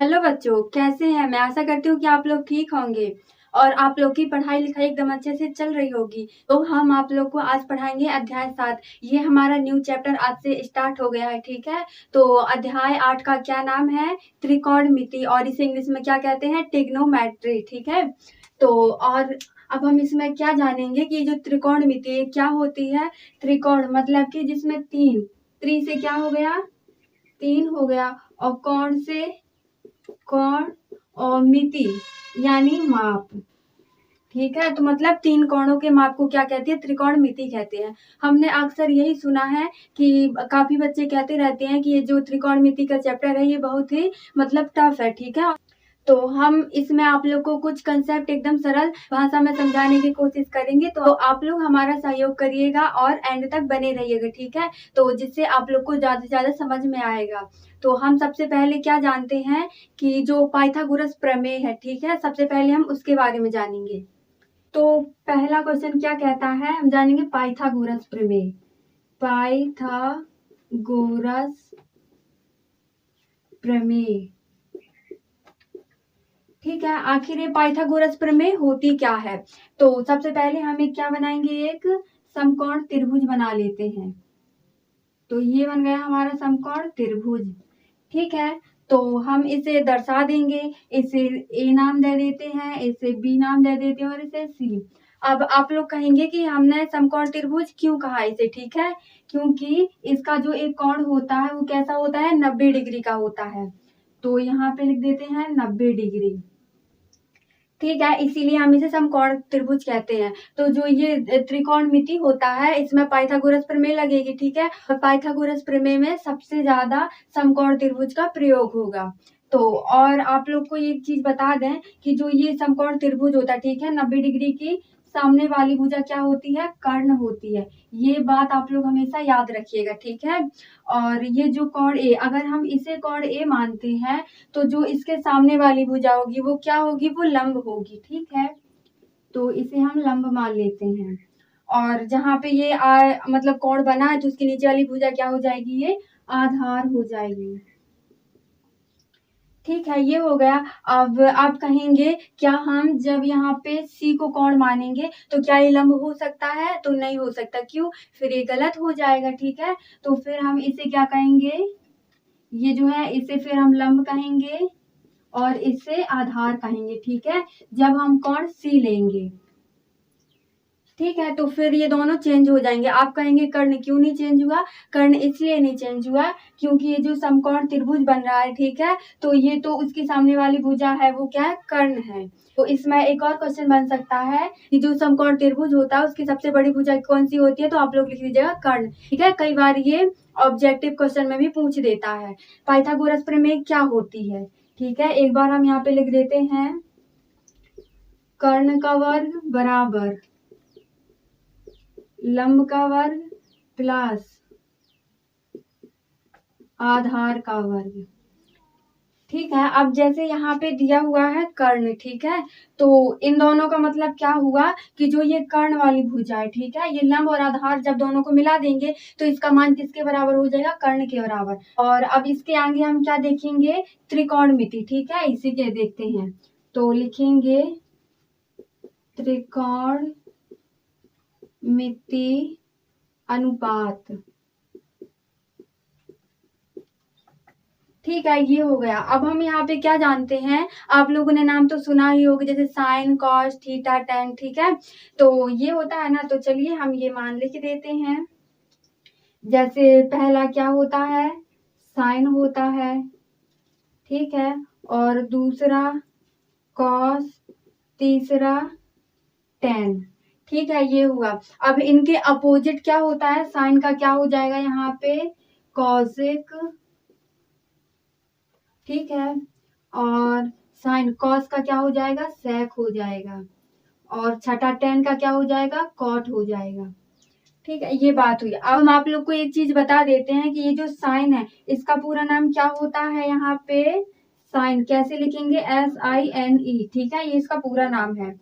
Hello बच्चों, कैसे हैं? मैं आशा करती हूँ कि आप लोग ठीक होंगे और आप लोग की पढ़ाई लिखाई एकदम अच्छे से चल रही होगी। तो हम आप लोग को आज पढ़ाएंगे अध्याय 7। ये हमारा न्यू चैप्टर आज से स्टार्ट हो गया है, ठीक है। तो अध्याय 8 का क्या नाम है? त्रिकोणमिति, और इसे इंग्लिश में क्या कहते हैं? ट्रिग्नोमेट्री, ठीक है। तो और अब हम इसमें क्या जानेंगे कि जो त्रिकोणमिति क्या होती है। त्रिकोण मतलब कि जिसमें तीन, त्रि से क्या हो गया? तीन हो गया, और कोण से कोण, और मिति यानी माप, ठीक है। तो मतलब तीन कोणों के माप को क्या कहते हैं? त्रिकोणमिति कहते हैं। हमने अक्सर यही सुना है कि काफी बच्चे कहते रहते हैं कि ये जो त्रिकोणमिति का चैप्टर है ये बहुत ही मतलब टफ है, ठीक है। तो हम इसमें आप लोग को कुछ कंसेप्ट एकदम सरल भाषा में समझाने की कोशिश करेंगे। तो आप लोग हमारा सहयोग करिएगा और एंड तक बने रहिएगा, ठीक है। तो जिससे आप लोग को ज्यादा से ज्यादा समझ में आएगा। तो हम सबसे पहले क्या जानते हैं कि जो पाइथागोरस प्रमेय है, ठीक है, सबसे पहले हम उसके बारे में जानेंगे। तो पहला क्वेश्चन क्या कहता है? हम जानेंगे पाइथागोरस प्रमेय। पाइथागोरस प्रमेय, ठीक है। आखिर ये पाइथागोरस प्रमेय होती क्या है? तो सबसे पहले हम एक क्या बनाएंगे? एक समकोण त्रिभुज बना लेते हैं। तो ये बन गया हमारा समकोण त्रिभुज, ठीक है। तो हम इसे दर्शा देंगे, इसे ए नाम दे देते हैं, इसे बी नाम दे देते हैं और इसे सी। अब आप लोग कहेंगे कि हमने समकोण त्रिभुज क्यों कहा इसे, ठीक है। क्योंकि इसका जो एक कोण होता है वो कैसा होता है? 90 डिग्री का होता है। तो यहाँ पे लिख देते हैं 90 डिग्री, ठीक है। इसीलिए हम इसे समकोण त्रिभुज कहते हैं। तो जो ये त्रिकोणमिति होता है इसमें पाइथागोरस प्रमेय लगेगी, ठीक है। और पाइथागोरस प्रमेय में सबसे ज्यादा समकोण त्रिभुज का प्रयोग होगा। तो और आप लोग को एक चीज बता दें कि जो ये समकोण त्रिभुज होता है, ठीक है, 90 डिग्री की सामने वाली भुजा क्या होती है? कर्ण होती है। ये बात आप लोग हमेशा याद रखिएगा, ठीक है। और ये जो कोण ए, अगर हम इसे कोण ए मानते हैं तो जो इसके सामने वाली भुजा होगी वो क्या होगी? वो लंब होगी, ठीक है। तो इसे हम लंब मान लेते हैं। और जहां पे ये मतलब कोण बना है तो उसकी नीचे वाली भुजा क्या हो जाएगी? ये आधार हो जाएगी, ठीक है। ये हो गया। अब आप कहेंगे क्या हम जब यहाँ पे सी को कोण मानेंगे तो क्या ये लंब हो सकता है? तो नहीं हो सकता। क्यों? फिर ये गलत हो जाएगा, ठीक है। तो फिर हम इसे क्या कहेंगे? ये जो है इसे फिर हम लंब कहेंगे और इसे आधार कहेंगे, ठीक है, जब हम कोण सी लेंगे, ठीक है। तो फिर ये दोनों चेंज हो जाएंगे। आप कहेंगे कर्ण क्यों नहीं चेंज हुआ? कर्ण इसलिए नहीं चेंज हुआ क्योंकि ये जो समकोण त्रिभुज बन रहा है, ठीक है, तो ये तो उसकी सामने वाली भुजा है वो क्या है? कर्ण है। तो इसमें एक और क्वेश्चन बन सकता है कि जो समकोण त्रिभुज होता है उसकी सबसे बड़ी भुजा कौन सी होती है? तो आप लोग लिख लीजिएगा कर्ण, ठीक है। कई बार ये ऑब्जेक्टिव क्वेश्चन में भी पूछ देता है। पाइथागोरस प्रमेय क्या होती है, ठीक है। एक बार हम यहाँ पे लिख देते हैं कर्ण का वर्ग बराबर लंब का वर्ग प्लस आधार का वर्ग, ठीक है। अब जैसे यहाँ पे दिया हुआ है कर्ण, ठीक है, तो इन दोनों का मतलब क्या हुआ कि जो ये कर्ण वाली भुजा है, ठीक है, ये लंब और आधार जब दोनों को मिला देंगे तो इसका मान किसके बराबर हो जाएगा? कर्ण के बराबर। और अब इसके आगे हम क्या देखेंगे? त्रिकोणमिति, ठीक है, इसी के देखते हैं। तो लिखेंगे त्रिकोणमिति अनुपात, ठीक है। ये हो गया। अब हम यहाँ पे क्या जानते हैं? आप लोगों ने नाम तो सुना ही होगा, जैसे साइन, कॉस, थीटा, टेन, ठीक है। तो ये होता है ना, तो चलिए हम ये मान लिख देते हैं। जैसे पहला क्या होता है? साइन होता है, ठीक है, और दूसरा कॉस, तीसरा टेन, ठीक है। ये हुआ। अब इनके अपोजिट क्या होता है? साइन का क्या हो जाएगा यहाँ पे? कॉसिक, ठीक है, और साइन कॉस का क्या हो जाएगा? सेक हो जाएगा, और छठा टेन का क्या हो जाएगा? कॉट हो जाएगा, ठीक है। ये बात हुई। अब हम आप लोग को एक चीज बता देते हैं कि ये जो साइन है इसका पूरा नाम क्या होता है? यहाँ पे साइन कैसे लिखेंगे? SINE, ठीक है, ये इसका पूरा नाम है।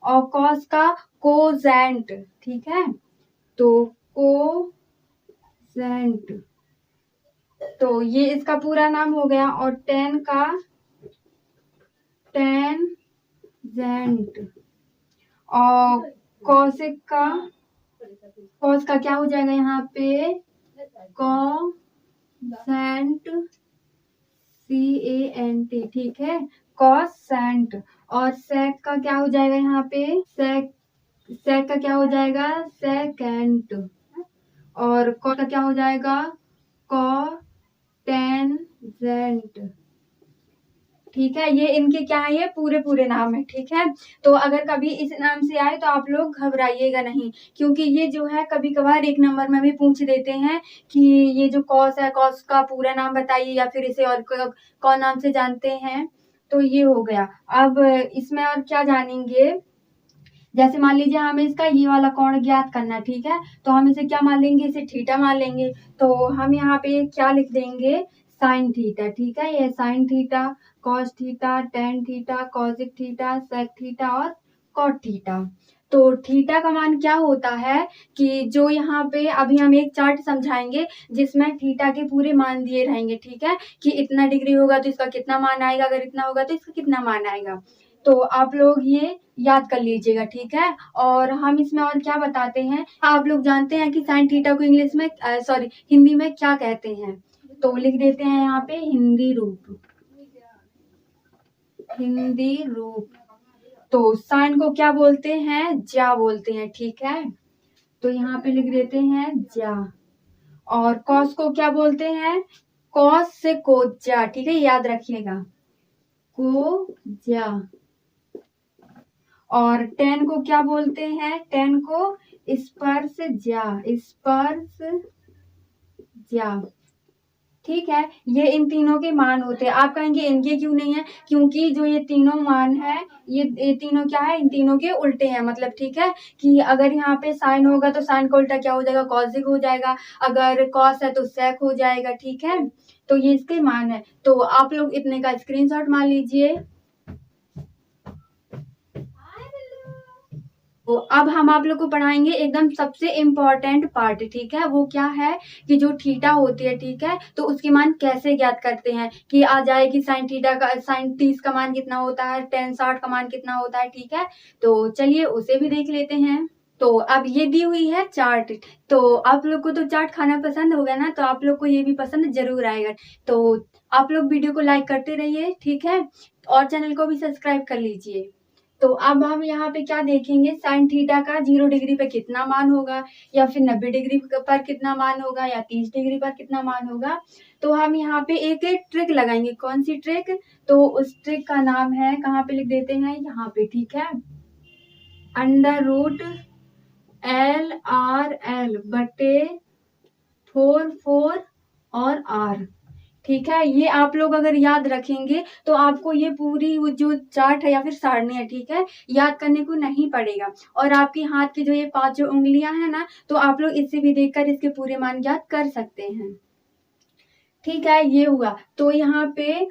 और कॉस का कोजेंट, ठीक है, तो कोजेंट, तो ये इसका पूरा नाम हो गया। और टेन का टेंजेंट। और कॉसेक का, कॉस का क्या हो जाएगा यहाँ पे, कॉसेंट, CANT, ठीक है, कॉसेंट। और सेक का क्या हो जाएगा यहाँ पे, सेक का क्या हो जाएगा, सेकेंट। और कॉस का क्या हो जाएगा, कॉटेंजेंट। ठीक है, ये इनके क्या है, ये पूरे पूरे नाम है। ठीक है, तो अगर कभी इस नाम से आए तो आप लोग घबराइएगा नहीं, क्योंकि ये जो है कभी कभार एक नंबर में भी पूछ देते हैं कि ये जो कॉस है, कॉस का पूरा नाम बताइए या फिर इसे और कौन नाम से जानते हैं। तो ये हो गया। अब इसमें और क्या जानेंगे, जैसे मान लीजिए हमें इसका ये वाला कोण ज्ञात करना है। ठीक है, तो हम इसे क्या मान लेंगे, इसे थीटा मान लेंगे। तो हम यहाँ पे क्या लिख देंगे, साइन थीटा। ठीक है, ये sine theta, cos theta, tan theta, cosec theta, sec theta और कॉट थीटा। तो थीटा का मान क्या होता है कि जो यहाँ पे अभी हम एक चार्ट समझाएंगे जिसमें थीटा के पूरे मान दिए रहेंगे। ठीक है, कि इतना डिग्री होगा तो इसका कितना मान आएगा, अगर इतना होगा तो इसका कितना मान आएगा। तो आप लोग ये याद कर लीजिएगा। ठीक है, और हम इसमें और क्या बताते हैं, आप लोग जानते हैं कि साइन थीटा को इंग्लिश में सॉरी हिंदी में क्या कहते हैं। तो लिख देते हैं यहाँ पे हिंदी रूप, हिंदी रूप। तो साइन को क्या बोलते हैं, ज्या बोलते हैं। ठीक है, तो यहाँ पे लिख देते हैं ज्या। और कॉस को क्या बोलते हैं, कॉस से कोज्या। ठीक है, याद रखिएगा, कोज्या। और टेन को क्या बोलते हैं, टेन को स्पर्श ज्या, स्पर्श ज्या। ठीक है, ये इन तीनों के मान होते हैं। आप कहेंगे इनके क्यों नहीं है, क्योंकि जो ये तीनों मान है ये तीनों क्या है, इन तीनों के उल्टे हैं। मतलब ठीक है, कि अगर यहाँ पे साइन होगा तो साइन का उल्टा क्या हो जाएगा, कॉसिक हो जाएगा। अगर कॉस है तो सेक हो जाएगा। ठीक है, तो ये इसके मान है। तो आप लोग इतने का स्क्रीनशॉट मान लीजिए। तो अब हम आप लोग को पढ़ाएंगे एकदम सबसे इम्पोर्टेंट पार्ट। ठीक है, वो क्या है कि जो थीटा होती है, ठीक है, तो उसके मान कैसे ज्ञात करते हैं, कि आ जाए कि साइन थीटा का, साइन 30 का मान कितना होता है, टेन 60 का मान कितना होता है। ठीक है, तो चलिए उसे भी देख लेते हैं। तो अब ये दी हुई है चार्ट। तो आप लोग को तो चार्ट खाना पसंद होगा ना, तो आप लोग को ये भी पसंद जरूर आएगा। तो आप लोग वीडियो को लाइक करते रहिए। ठीक है, और चैनल को भी सब्सक्राइब कर लीजिए। तो अब हम यहाँ पे क्या देखेंगे, साइन थीटा का 0 डिग्री पे कितना मान होगा, या फिर 90 डिग्री पर कितना मान होगा, या 30 डिग्री पर कितना मान होगा। तो हम यहाँ पे एक ट्रिक लगाएंगे। कौन सी ट्रिक, तो उस ट्रिक का नाम है, कहाँ पे लिख देते हैं, यहाँ पे। ठीक है, अंडर रूट LRL बटे 4 और R। ठीक है, ये आप लोग अगर याद रखेंगे तो आपको ये पूरी जो चार्ट है या फिर सारणी है, ठीक है, याद करने को नहीं पड़ेगा। और आपके हाथ की जो ये 5 जो उंगलियां हैं ना, तो आप लोग इससे भी देखकर इसके पूरे मान ज्ञात कर सकते हैं। ठीक है, ये हुआ। तो यहाँ पे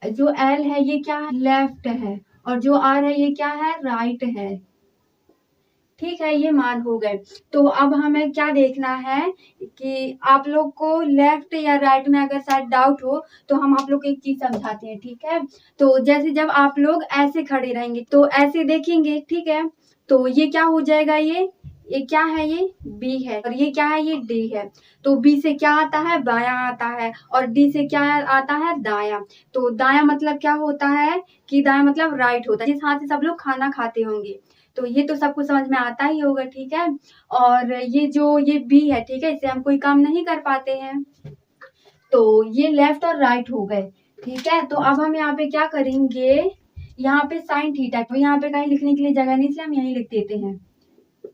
जो L है ये क्या है, लेफ्ट है, और जो R है ये क्या है, राइट है। ठीक है, ये मान हो गए। तो अब हमें क्या देखना है कि आप लोग को लेफ्ट या राइट में अगर शायद डाउट हो तो हम आप लोग को एक चीज समझाते हैं। ठीक है, तो जैसे जब आप लोग ऐसे खड़े रहेंगे तो ऐसे देखेंगे। ठीक है, तो ये क्या हो जाएगा, ये क्या है, ये B है, और ये क्या है, ये D है। तो B से क्या आता है, बायां आता है, और D से क्या आता है, दायां। तो दायां मतलब क्या होता है, कि दायां मतलब राइट होता है, जिस हाथ से सब लोग खाना खाते होंगे। तो ये तो सबको समझ में आता ही होगा। ठीक है, और ये जो ये B है, ठीक है, इससे हम कोई काम नहीं कर पाते हैं। तो ये लेफ्ट और राइट हो गए। ठीक है, तो अब हम यहाँ पे क्या करेंगे, यहाँ पे साइन थीटा, तो यहाँ पे कहीं लिखने के लिए जगह नहीं, इसलिए हम यहीं लिख देते हैं।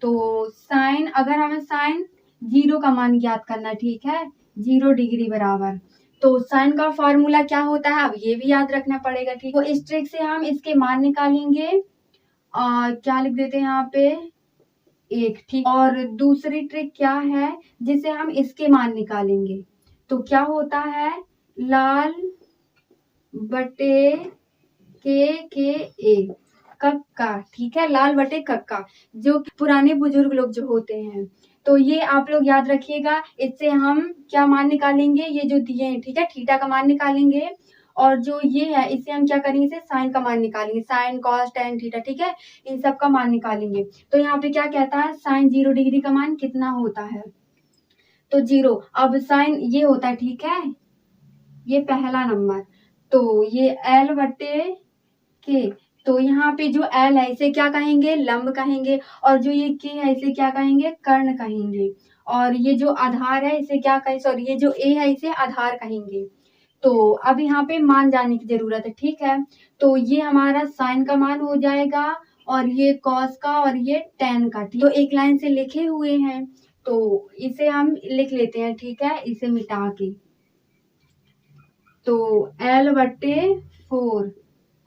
तो साइन, अगर हमें साइन 0 का मान ज्ञात करना, ठीक है, 0 डिग्री बराबर, तो साइन का फॉर्मूला क्या होता है, अब ये भी याद रखना पड़ेगा। ठीक है, तो इस ट्रिक से हम इसके मान निकालेंगे। और क्या लिख देते हैं यहाँ पे, 1। ठीक, और दूसरी ट्रिक क्या है, जिसे हम इसके मान निकालेंगे। तो क्या होता है, लाल बटे के ए, कक्का। ठीक है, लाल बटे कक्का, जो पुराने बुजुर्ग लोग जो होते हैं। तो ये आप लोग याद रखिएगा। इससे हम क्या मान निकालेंगे, ये जो दिए हैं, ठीक है, थीटा का मान निकालेंगे। और जो ये है इसे हम क्या करेंगे, इसे साइन का मान निकालेंगे, साइन कॉस टेन थीटा, ठीक है, इन सब का मान निकालेंगे। तो यहाँ पे क्या कहता है, साइन 0 डिग्री का मान कितना होता है, तो 0। अब साइन ये होता है, ठीक है, ये पहला नंबर, तो ये L बटे के, तो यहाँ पे जो L है इसे क्या कहेंगे, लंब कहेंगे, और जो ये K है इसे क्या कहेंगे, कर्ण कहेंगे, और ये जो आधार है इसे क्या कहें, सॉरी ये जो A है इसे आधार कहेंगे। तो अब यहाँ पे मान जानने की जरूरत है, ठीक है, तो ये हमारा साइन का मान हो जाएगा, और ये कॉस का, और ये टेन का, ठीक, तो एक लाइन से लिखे हुए हैं, तो इसे हम लिख लेते हैं, ठीक है, इसे मिटा के, तो L बटे 4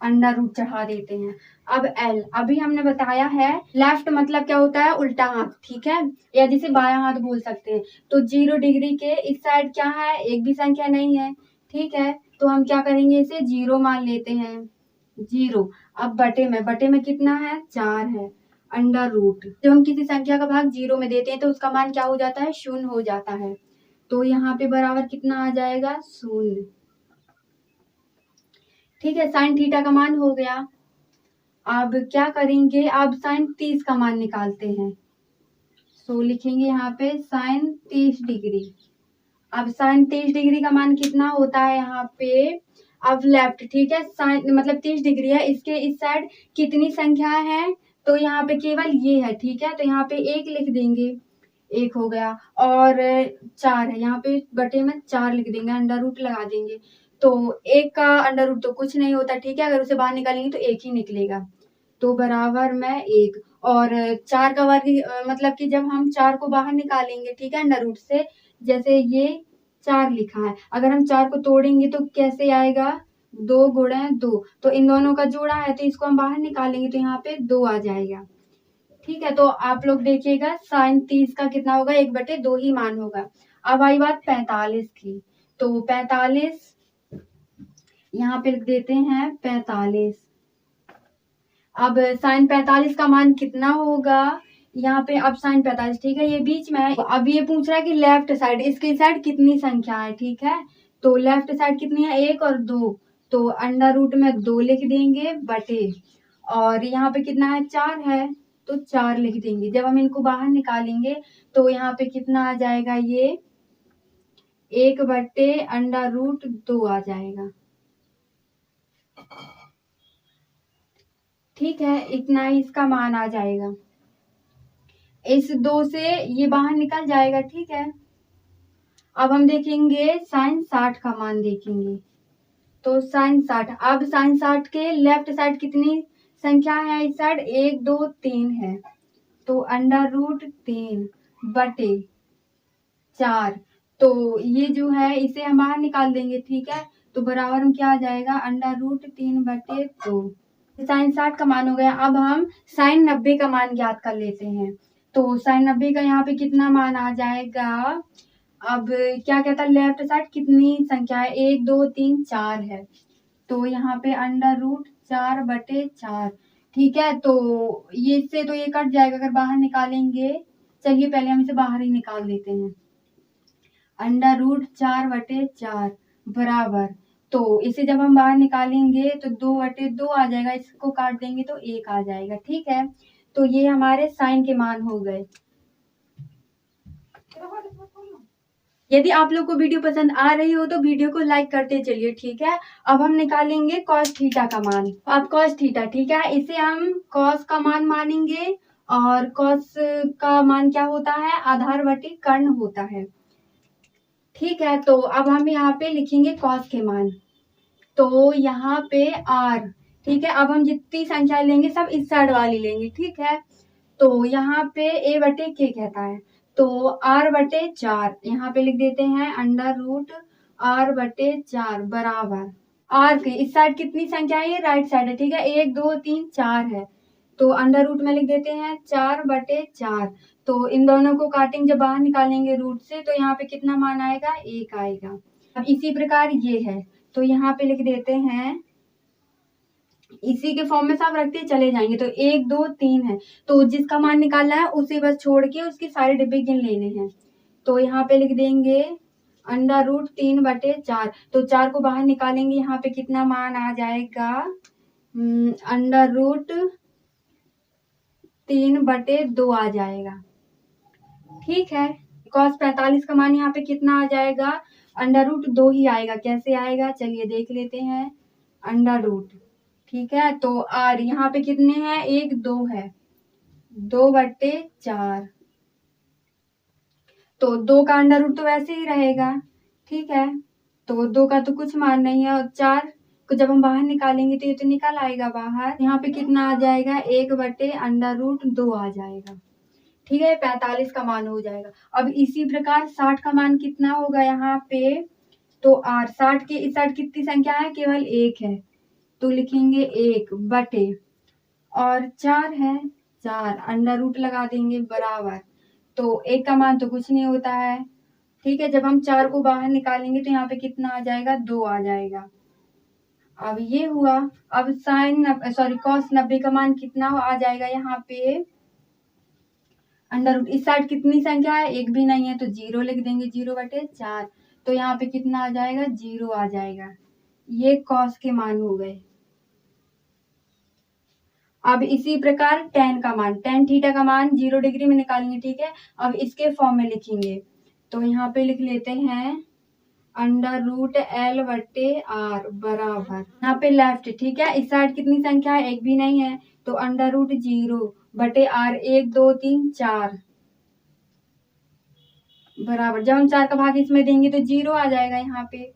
अंडर रूट चढ़ा देते हैं। अब L अभी हमने बताया है, लेफ्ट मतलब क्या होता है, उल्टा हाथ, ठीक है, या जिसे बायां हाथ बोल सकते हैं। तो 0 डिग्री के इस साइड क्या है, एक भी संख्या नहीं है, ठीक है, तो हम क्या करेंगे, इसे 0 मान लेते हैं, 0। अब बटे में कितना है, 4 है, अंडर रूट, जब हम किसी संख्या का भाग 0 में देते हैं तो उसका मान क्या हो जाता है, 0 हो जाता है, तो यहाँ पे बराबर कितना आ जाएगा, 0, ठीक है, साइन थीटा का मान हो गया। अब क्या करेंगे, अब साइन 30 का मान निकालते हैं, सो लिखेंगे यहाँ पे साइन 30 डिग्री। अब साइन 30 डिग्री का मान कितना होता है यहाँ पे, अब लेफ्ट, ठीक है, साइन मतलब 30 डिग्री है, इसके इस साइड कितनी संख्या है, तो यहाँ पे केवल ये है, ठीक है, तो यहाँ पे 1 लिख देंगे, 1 हो गया, और 4 है, यहाँ पे बटे में 4 लिख देंगे, अंडर रूट लगा देंगे, तो 1 का अंडर रूट तो कुछ नहीं होता, ठीक है, अगर उसे बाहर निकालेंगे तो 1 ही निकलेगा, तो बराबर में 1, और 4 का वर्ग मतलब कि जब हम 4 को बाहर निकालेंगे, ठीक है, अंडर रूट से, जैसे ये 4 लिखा है, अगर हम 4 को तोड़ेंगे तो कैसे आएगा, 2 गुणे 2, तो इन दोनों का जोड़ा है, तो इसको हम बाहर निकालेंगे तो यहाँ पे 2 आ जाएगा, ठीक है, तो आप लोग देखिएगा साइन 30 का कितना होगा, 1/2 ही मान होगा। अब आई बात 45 की, तो 45 यहाँ पे लिख देते हैं 45। अब साइन 45 का मान कितना होगा, यहाँ पे अब साइन 45, ठीक है, ये बीच में है, अब ये पूछ रहा है कि लेफ्ट साइड, इसकी साइड कितनी संख्या है, ठीक है, तो लेफ्ट साइड कितनी है, 1 और 2, तो अंडर रूट में 2 लिख देंगे बटे, और यहाँ पे कितना है, 4 है, तो 4 लिख देंगे, जब हम इनको बाहर निकालेंगे तो यहाँ पे कितना आ जाएगा, ये 1/√2 आ जाएगा, ठीक है, इतना ही इसका मान आ जाएगा, इस 2 से ये बाहर निकल जाएगा, ठीक है। अब हम देखेंगे साइन 60 का मान देखेंगे, तो साइन 60, अब साइन 60 के लेफ्ट साइड कितनी संख्या है, इस साइड 1 2 3 है, तो अंडर रूट 3 बटे 4, तो ये जो है इसे हम बाहर निकाल देंगे, ठीक है, तो बराबर में क्या आ जाएगा, अंडर रूट 3/2, साइन 60 का मान हो गया। अब हम साइन 90 का मान ज्ञात कर लेते हैं, तो साइन 90 का यहाँ पे कितना मान आ जाएगा, अब क्या कहता है, लेफ्ट साइड कितनी संख्या है, 1 2 3 4 है, तो यहाँ पे अंडर रूट 4/4, ठीक है, तो ये इससे तो ये कट जाएगा, अगर बाहर निकालेंगे, चलिए पहले हम इसे बाहर ही निकाल देते हैं, अंडर रूट 4/4 बराबर, तो इसे जब हम बाहर निकालेंगे तो 2/2 आ जाएगा, इसको काट देंगे तो 1 आ जाएगा, ठीक है, तो ये हमारे साइन के मान हो गए। यदि आप लोग को वीडियो पसंद आ रही हो तो वीडियो को लाइक करते चलिए, ठीक है। अब हम निकालेंगे कॉस थीटा का मान, अब कॉस थीटा, ठीक है, इसे हम कॉस का मान मानेंगे, और कॉस का मान क्या होता है, आधार बटे कर्ण होता है, ठीक है, तो अब हम यहाँ पे लिखेंगे कॉस के मान, तो यहाँ पे r, ठीक है, अब हम जितनी संख्या लेंगे सब इस साइड वाली लेंगे, ठीक है, तो यहाँ पे a/k कहता है, तो r/4 यहाँ पे लिख देते हैं, अंडर रूट r/4 बराबर, r के इस साइड कितनी संख्या है, ये राइट साइड है, ठीक है, 1 2 3 4 है, तो अंडर रूट में लिख देते हैं 4/4, तो इन दोनों को काटेंगे, जब बाहर निकालेंगे रूट से तो यहाँ पे कितना मान आएगा, 1 आएगा। अब इसी प्रकार ये है, तो यहाँ पे लिख देते हैं, इसी के फॉर्म में सब रखते चले जाएंगे, तो 1 2 3 है, तो जिसका मान निकालना है उसे बस छोड़ के उसके सारे डिब्बे गिन लेने हैं, तो यहाँ पे लिख देंगे अंडर रूट 3/4। तो 4 को बाहर निकालेंगे, यहाँ पे कितना मान आ जाएगा, अंडर रूट 3/2 आ जाएगा। ठीक है, cos 45 का मान यहाँ पे कितना आ जाएगा, अंडर रूट 2 ही आएगा। कैसे आएगा चलिए देख लेते हैं, अंडर रूट, ठीक है। तो r यहाँ पे कितने हैं, 1 2 है, 2/4। तो 2 का अंडर रूट तो वैसे ही रहेगा, ठीक है। तो 2 का तो कुछ मान नहीं है, और 4 को जब हम बाहर निकालेंगे तो ये तो निकल आएगा बाहर। यहाँ पे कितना आ जाएगा, 1/√2 आ जाएगा। ठीक है, 45 का मान हो जाएगा। अब इसी प्रकार 60 का मान कितना होगा यहाँ पे, तो r 60 के इस साइड कितनी संख्या है, केवल 1 है, तो लिखेंगे 1 बटे, और 4 है, 4 अंडर रूट लगा देंगे बराबर। तो 1 का मान तो कुछ नहीं होता है, ठीक है। जब हम 4 को बाहर निकालेंगे तो यहाँ पे कितना आ जाएगा, 2 आ जाएगा। अब ये हुआ। अब cos 90 का मान कितना आ जाएगा, यहाँ पे अंडर रूट, इस साइड कितनी संख्या है, 1 भी नहीं है, तो 0 लिख देंगे, 0/4। तो यहाँ पे कितना आ जाएगा, 0 आ जाएगा। ये cos के मान हो गए। अब इसी प्रकार tan का मान, tan थीटा का मान 0 डिग्री में निकालेंगे, ठीक है। अब इसके फॉर्म में लिखेंगे, तो यहाँ पे लिख लेते हैं अंडर रूट L/r बराबर, यहाँ पे लेफ्ट, ठीक है। इस साइड कितनी संख्या है, 1 भी नहीं है, तो अंडर रूट 0/r, 1 2 3 4 बराबर। जब हम 4 का भाग इसमें देंगे तो 0 आ जाएगा यहाँ पे,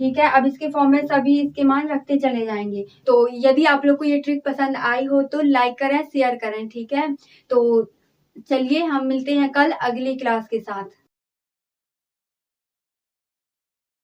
ठीक है। अब इसके फॉर्म में सभी इसके मान रखते चले जाएंगे। तो यदि आप लोग को ये ट्रिक पसंद आई हो तो लाइक करें, शेयर करें, ठीक है। तो चलिए हम मिलते हैं कल अगली क्लास के साथ।